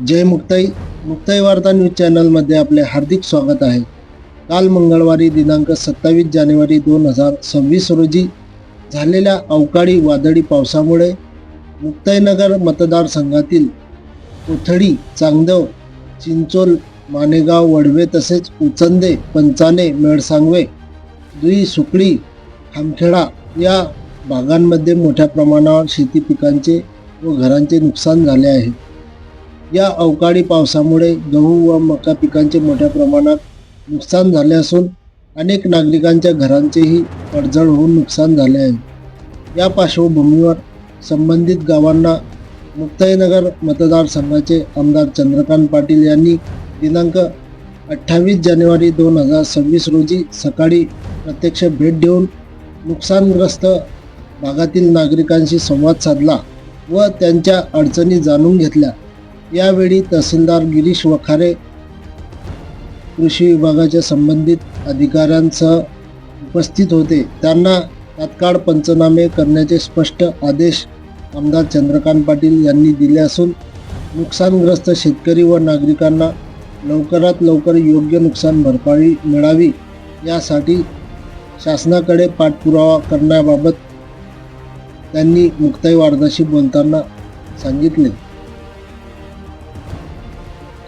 जय मुक्ताई. मुक्ताई वार्ता न्यूज चॅनलमध्ये आपले हार्दिक स्वागत आहे. काल मंगळवारी दिनांक 27 जानेवारी 2026 रोजी झालेल्या अवकाळी वादळी पावसामुळे मुक्ताईनगर मतदारसंघातील कोथडी, चांगदेव, चिंचोल, मानेगाव, वडवे तसेच उचंदे, पंचाने, मेळसांगवे, दुई, सुकळी, खामखेडा या भागांमध्ये मोठ्या प्रमाणावर शेती पिकांचे व घरांचे नुकसान झाले आहे. या अवकाळी पावसामुळे गहू व मका पिकांचे मोठ्या प्रमाणात नुकसान झाले असून अनेक नागरिकांच्या घरांचेही पडझड होऊन नुकसान झाले आहे. या पार्श्वभूमीवर संबंधित गावांना मुक्ताईनगर मतदारसंघाचे आमदार चंद्रकांत पाटील यांनी दिनांक 28 जानेवारी 2026 रोजी सकाळी प्रत्यक्ष भेट देऊन नुकसानग्रस्त भागातील नागरिकांशी संवाद साधला व त्यांच्या अडचणी जाणून घेतल्या. यावेळी तहसीलदार गिरीश वखारे, कृषी विभागाच्या संबंधित अधिकाऱ्यांसह उपस्थित होते. त्यांना तात्काळ पंचनामे करण्याचे स्पष्ट आदेश आमदार चंद्रकांत पाटील यांनी दिले असून नुकसानग्रस्त शेतकरी व नागरिकांना लवकरात लवकर योग्य नुकसान भरपाई मिळावी यासाठी शासनाकडे पाठपुरावा करण्याबाबत त्यांनी मुक्ताई वार्ताशी बोलताना सांगितले.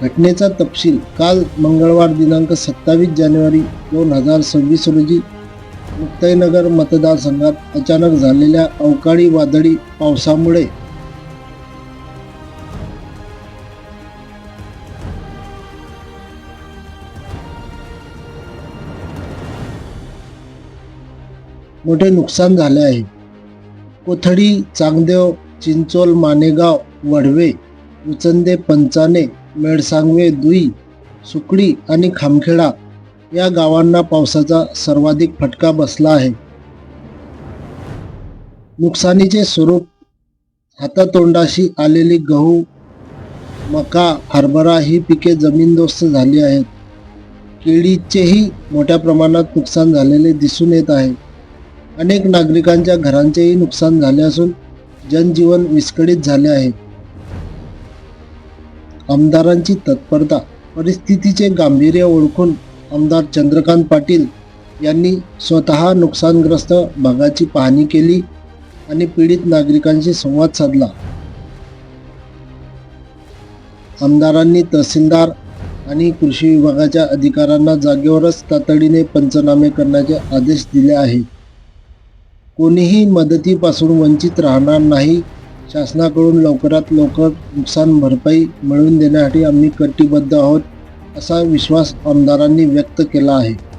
घटनेचा तपशील. काल मंगळवार दिनांक 27 जानेवारी 2026 रोजी मुक्ताईनगर मतदारसंघात अचानक झालेल्या अवकाळी वादळी पावसामुळे मोठे नुकसान झाले आहे. कोथडी, चांगदेव, चिंचोल, मानेगाव, वडवे, उचंदे, पंचाने, मेळसांगवे, दुई, सुकळी आणि खामखेडा या गावांना पावसाचा सर्वाधिक फटका बसला आहे. नुकसानीचे स्वरूप हातातोंडाशी आलेली गहू, मका, हरभरा ही पिके जमीनदोस्त झाली आहेत. केळीचेही मोठ्या प्रमाणात नुकसान झालेले दिसून येत आहे. अनेक नागरिकांच्या घरांचेही नुकसान झाले असून जनजीवन विस्कळीत झाले आहे. आमदारांची तत्परता. परिस्थितीचे गांभीर्य ओळखून आमदार चंद्रकांत पाटील यांनी स्वतः नुकसानग्रस्त भागाची पाहणी केली आणि पीडित नागरिकांशी संवाद साधला. आमदारांनी तहसीलदार आणि कृषी विभागाच्या अधिकाऱ्यांना जागेवरच तातडीने पंचनामे करण्याचे आदेश दिले आहेत. कोणीही मदतीपासून वंचित राहणार नाही. शासनाकडून लवकरात लवकर नुकसान भरपाई मिळवून देण्यासाठी आम्ही कटिबद्ध आहोत असा विश्वास आमदारांनी व्यक्त केला आहे.